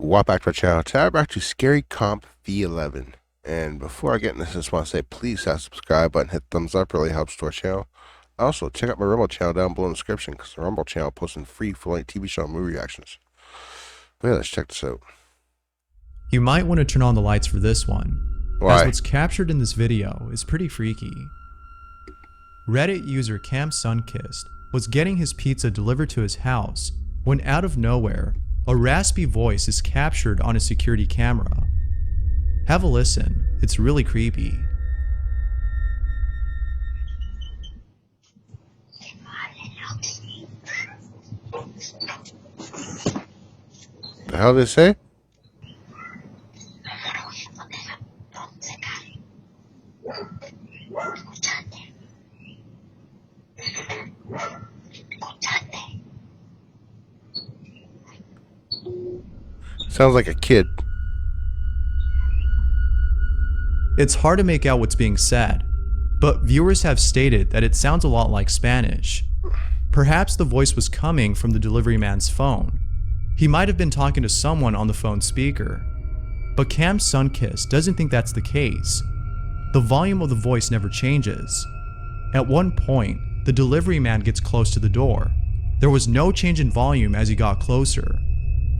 Welcome back to our channel. Today we're back to Scary Comp V11. And before I get into this, I just want to say please hit that subscribe button, hit thumbs up, really helps to our channel. Also, check out my Rumble channel down below in the description because the Rumble channel posting free full-length TV show and movie reactions. But yeah, let's check this out. You might want to turn on the lights for this one, Why? as what's captured in this video is pretty freaky. Reddit user Cam Sunkist was getting his pizza delivered to his house when out of nowhere, a raspy voice is captured on a security camera. Have a listen, it's really creepy. The hell did they say? Sounds like a kid. It's hard to make out what's being said, but viewers have stated that it sounds a lot like Spanish. Perhaps the voice was coming from the delivery man's phone. He might have been talking to someone on the phone speaker. But Cam Sunkist doesn't think that's the case. The volume of the voice never changes. At one point, the delivery man gets close to the door. There was no change in volume as he got closer.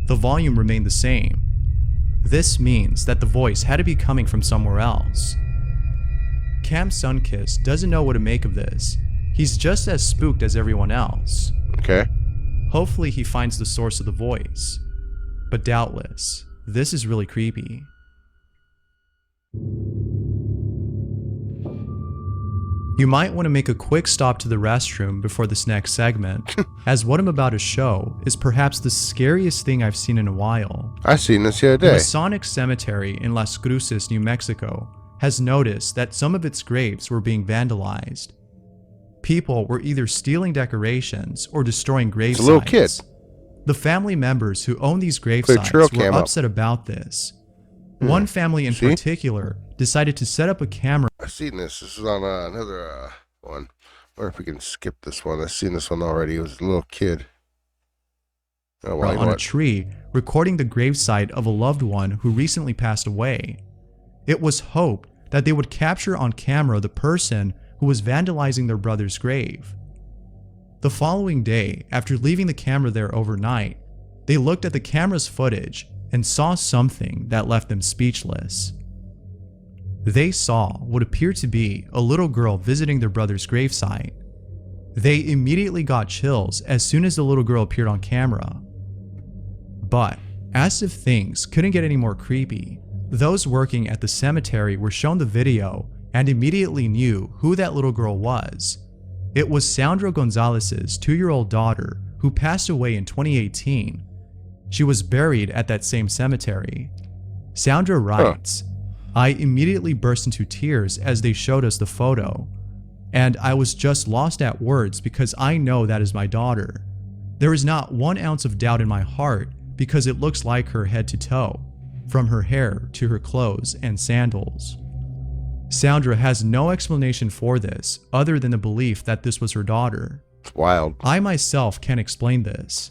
The volume remained the same. This means that the voice had to be coming from somewhere else. Cam Sunkist doesn't know what to make of this. He's just as spooked as everyone else. Okay. Hopefully he finds the source of the voice. But doubtless, this is really creepy. You might want to make a quick stop to the restroom before this next segment, as what I'm about to show is perhaps the scariest thing I've seen in a while. I seen this the other The day. Masonic Cemetery in Las Cruces, New Mexico, has noticed that some of its graves were being vandalized. People were either stealing decorations or destroying grave It's a little sites. kid. The family members who own these grave Put a trail sites were cam up. upset about this. One family in See? particular decided to set up a camera. I seen this. This is on another one. I wonder if we can skip this one. I've seen this one already. It was a little kid. Oh, well, you know on a what? tree, recording the gravesite of a loved one who recently passed away. It was hoped that they would capture on camera the person who was vandalizing their brother's grave. The following day, after leaving the camera there overnight, they looked at the camera's footage and saw something that left them speechless. They saw what appeared to be a little girl visiting their brother's gravesite. They immediately got chills as soon as the little girl appeared on camera. But, as if things couldn't get any more creepy, those working at the cemetery were shown the video and immediately knew who that little girl was. It was Sandra Gonzalez's 2-year-old daughter who passed away in 2018. She was buried at that same cemetery. Sandra writes, I immediately burst into tears as they showed us the photo, and I was just lost at words because I know that is my daughter. There is not 1 ounce of doubt in my heart because it looks like her head to toe, from her hair to her clothes and sandals. Sandra has no explanation for this other than the belief that this was her daughter. It's wild. I myself can't explain this.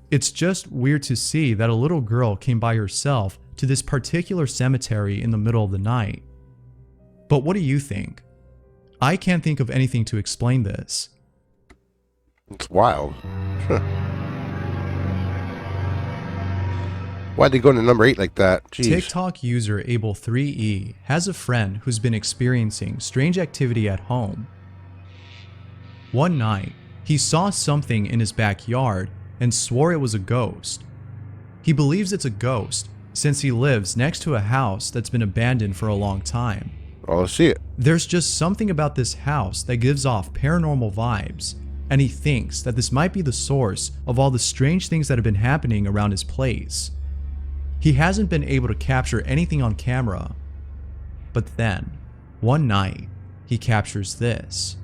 It's just weird to see that a little girl came by herself to this particular cemetery in the middle of the night. But what do you think? I can't think of anything to explain this. It's wild. Why'd they go into number 8 like that? Jeez. TikTok user Able3E has a friend who's been experiencing strange activity at home. One night, he saw something in his backyard and swore it was a ghost. He believes it's a ghost since he lives next to a house that's been abandoned for a long time. Oh, let's see it. There's just something about this house that gives off paranormal vibes, and he thinks that this might be the source of all the strange things that have been happening around his place. He hasn't been able to capture anything on camera, but then, one night, he captures this.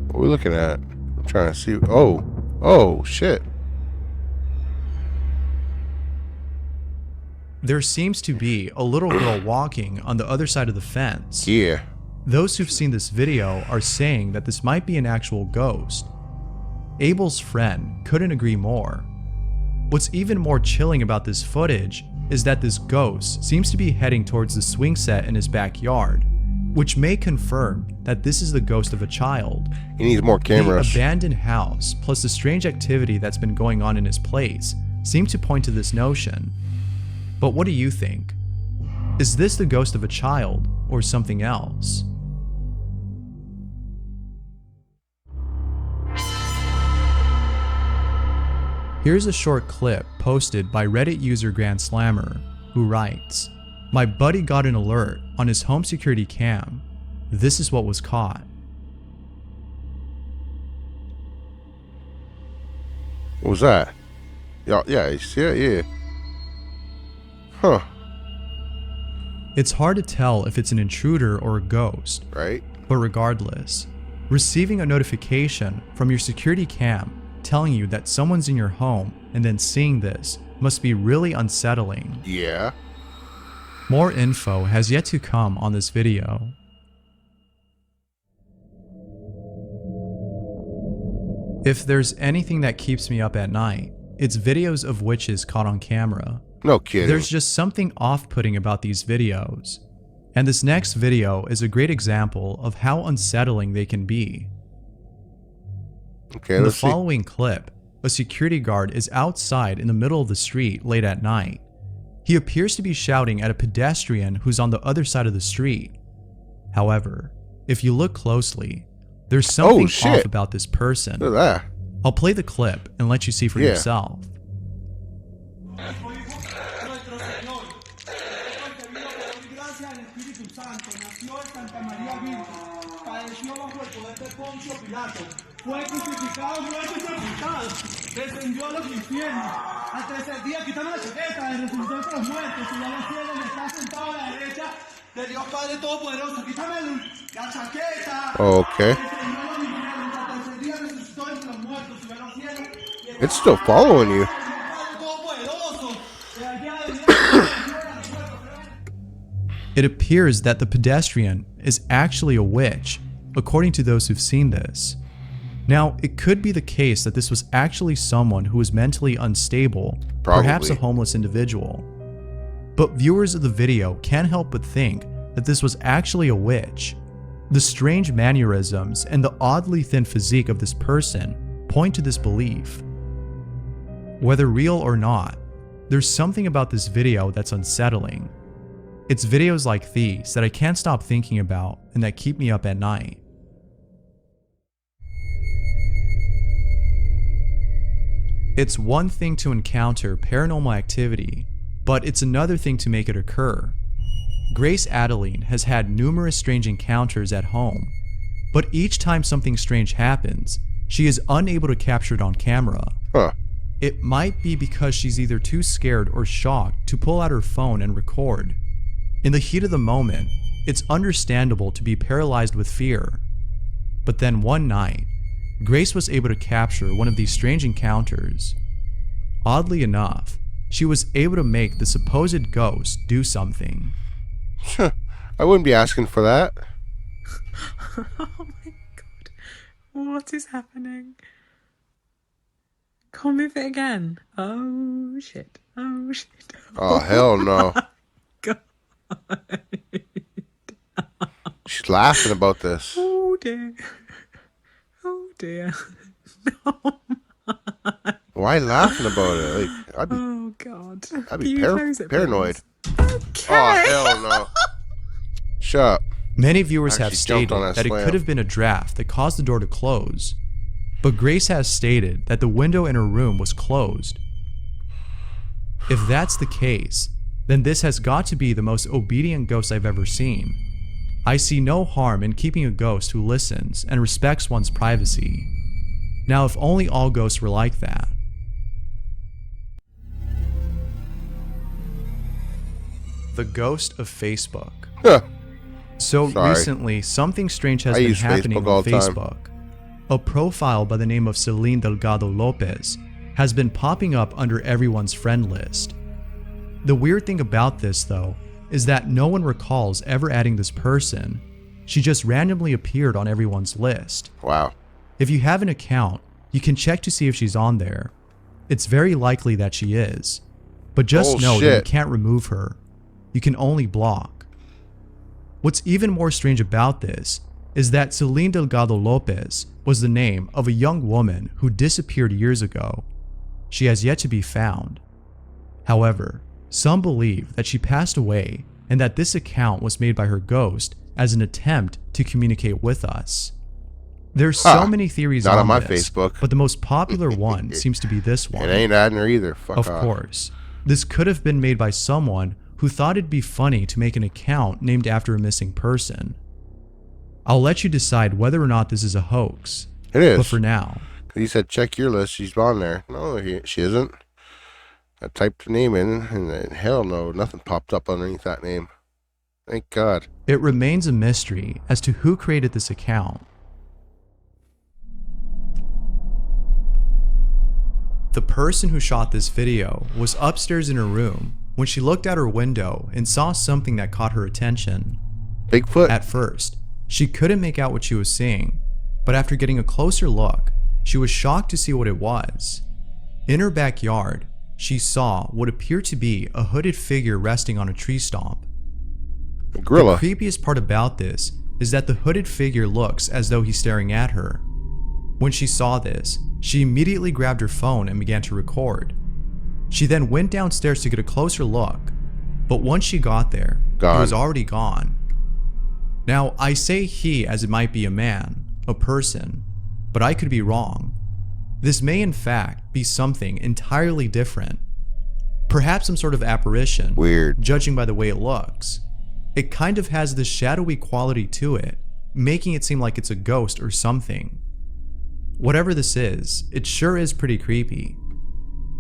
What are we looking at? I'm trying to see. Oh, shit. There seems to be a little girl walking on the other side of the fence. Yeah. Those who've seen this video are saying that this might be an actual ghost. Abel's friend couldn't agree more. What's even more chilling about this footage is that this ghost seems to be heading towards the swing set in his backyard, which may confirm that this is the ghost of a child. He needs more cameras. The abandoned house, plus the strange activity that's been going on in his place, seem to point to this notion. But what do you think? Is this the ghost of a child or something else? Here's a short clip posted by Reddit user Grand Slammer, who writes, "My buddy got an alert on his home security cam. This is what was caught." What was that? Yeah, you see it? Yeah. Huh. It's hard to tell if it's an intruder or a ghost, Right? but regardless, receiving a notification from your security cam telling you that someone's in your home and then seeing this must be really unsettling. Yeah. More info has yet to come on this video. If there's anything that keeps me up at night, it's videos of witches caught on camera. No kidding. There's just something off-putting about these videos. And this next video is a great example of how unsettling they can be. Okay, In the let's see. following clip, a security guard is outside in the middle of the street late at night. He appears to be shouting at a pedestrian who's on the other side of the street. However, if you look closely, there's something shit. off about this person. Look at that. I'll play the clip and let you see for Yeah. yourself. Fue crucificado, muerto y sepultado. Descendió a los infiernos. Al tercer día, quitame la chaqueta, resucitó entre los muertos. Subió a los cielos y está sentado a la derecha de Dios Padre Todopoderoso. Quítame la chaqueta. Okay. Descendió a los infiernos. Al tercer día resucitó entre los muertos. Subió a los cielos y está It's still following you. Dios Padre Todopoderoso. De allá de It appears that the pedestrian is actually a witch, according to those who've seen this. Now, it could be the case that this was actually someone who was mentally unstable, perhaps a Probably. homeless individual. But viewers of the video can't help but think that this was actually a witch. The strange mannerisms and the oddly thin physique of this person point to this belief. Whether real or not, there's something about this video that's unsettling. It's videos like these that I can't stop thinking about and that keep me up at night. It's one thing to encounter paranormal activity, but it's another thing to make it occur. Grace Adeline has had numerous strange encounters at home, but each time something strange happens, she is unable to capture it on camera. Huh. It might be because she's either too scared or shocked to pull out her phone and record. In the heat of the moment, it's understandable to be paralyzed with fear. But then one night, Grace was able to capture one of these strange encounters. Oddly enough, she was able to make the supposed ghost do something. I wouldn't be asking for that. Oh my god. What is happening? Can't move it again. Oh shit. Oh shit. Oh, hell no. God. She's laughing about this. Oh dear. Oh dear. No. Why laughing about it? Like, Oh god. I'd Can be you close it, paranoid. please? Okay. Oh, hell no. Shut up. Many viewers have Actually stated jumped on that that it slam. could have been a draft that caused the door to close. But Grace has stated that the window in her room was closed. If that's the case, then this has got to be the most obedient ghost I've ever seen. I see no harm in keeping a ghost who listens and respects one's privacy. Now, if only all ghosts were like that. The ghost of Facebook. Huh. So Sorry. recently, something strange has I been use happening Facebook all on the time. Facebook. A profile by the name of Celine Delgado Lopez has been popping up under everyone's friend list. The weird thing about this, though, is that no one recalls ever adding this person, she just randomly appeared on everyone's list. Wow. If you have an account, you can check to see if she's on there. It's very likely that she is. But just know that you Bullshit. can't remove her. You can only block. What's even more strange about this is that Celine Delgado Lopez was the name of a young woman who disappeared years ago. She has yet to be found. However, some believe that she passed away and that this account was made by her ghost as an attempt to communicate with us. There's so many theories not on on my this, Facebook. but the most popular one seems to be this one. It ain't adding her either. Fuck Of off. course, this could have been made by someone who thought it'd be funny to make an account named after a missing person. I'll let you decide whether or not this is a hoax, It is. but for now, He said, check your list. She's on there. No, she isn't. I typed her name in, and then, hell no, nothing popped up underneath that name. Thank God. it remains a mystery as to who created this account. The person who shot this video was upstairs in her room when she looked out her window and saw something that caught her attention. Bigfoot? At first, she couldn't make out what she was seeing, but after getting a closer look, she was shocked to see what it was. In her backyard, she saw what appeared to be a hooded figure resting on a tree stump. A gorilla. The creepiest part about this is that the hooded figure looks as though he's staring at her. When she saw this, she immediately grabbed her phone and began to record. She then went downstairs to get a closer look, but once she got there, he was already gone. Now, I say he as it might be a man, a person, but I could be wrong. This may in fact be something entirely different. Perhaps some sort of apparition, Weird. judging by the way it looks. It kind of has this shadowy quality to it, making it seem like it's a ghost or something. Whatever this is, it sure is pretty creepy.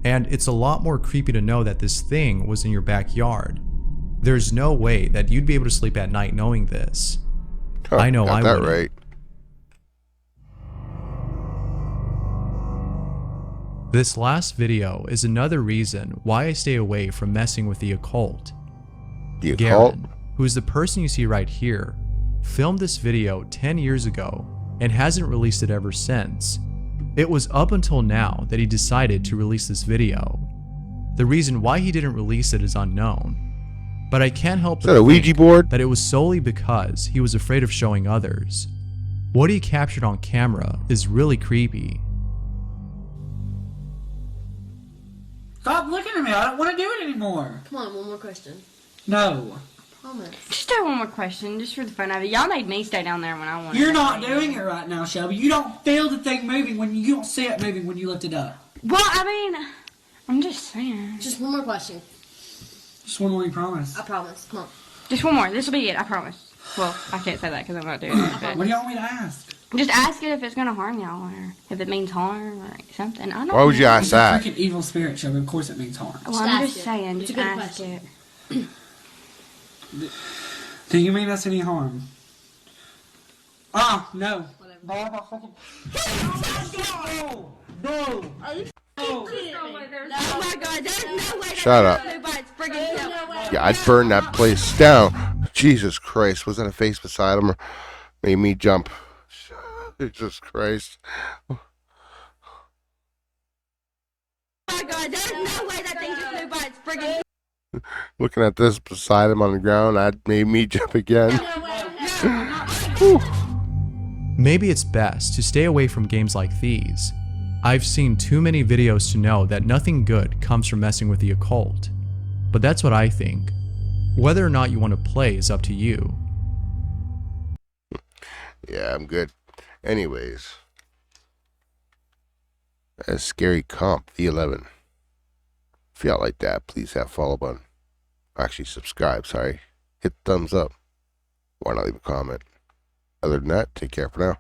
And it's a lot more creepy to know that this thing was in your backyard. There's no way that you'd be able to sleep at night knowing this. Huh, I know got I that wouldn't. right. This last video is another reason why I stay away from messing with the occult. The occult? Garen, who is the person you see right here, filmed this video 10 years ago and hasn't released it ever since. It was up until now that he decided to release this video. The reason why he didn't release it is unknown, but I can't help Is that a but Ouija think board? that it was solely because he was afraid of showing others. What he captured on camera is really creepy. Stop looking at me. I don't want to do it anymore. Come on, one more question. No. Promise. Just do one more question, just for the fun of it. Y'all made me stay down there when I wanted. You're not doing it right now, Shelby. You don't feel the thing moving when you don't see it moving when you lift it up. Well, I mean, I'm just saying. Just one more question. Just one more, you promise. I promise. Come on. Just one more. This will be it. I promise. Well, I can't say that because I'm not doing it. What But do y'all want me to ask? just ask it if it's gonna harm y'all or if it means harm or something. I don't. Why would you know. ask It's a that? freaking evil spirit, Shelby. Of course it means harm. Well, Just I'm ask just it. saying. It's a Just good ask question. it. Do you mean us any harm? Ah, no. Whatever. No. Oh my God! There's no way. Shut up. Nobody's friggin' killed. Yeah, I'd burn that place down. Jesus Christ. Was that a face beside him or made me jump? Jesus Christ. Oh my God! There's no way that thing just nobody's friggin' Looking at this beside him on the ground, that made me jump again. Maybe it's best to stay away from games like these. I've seen too many videos to know that nothing good comes from messing with the occult. But that's what I think. Whether or not you want to play is up to you. Yeah, I'm good. Anyways. That's Scary Comp V11. If y'all like that, please hit that follow button. Actually, subscribe, sorry. Hit the thumbs up. Why not leave a comment? Other than that, take care for now.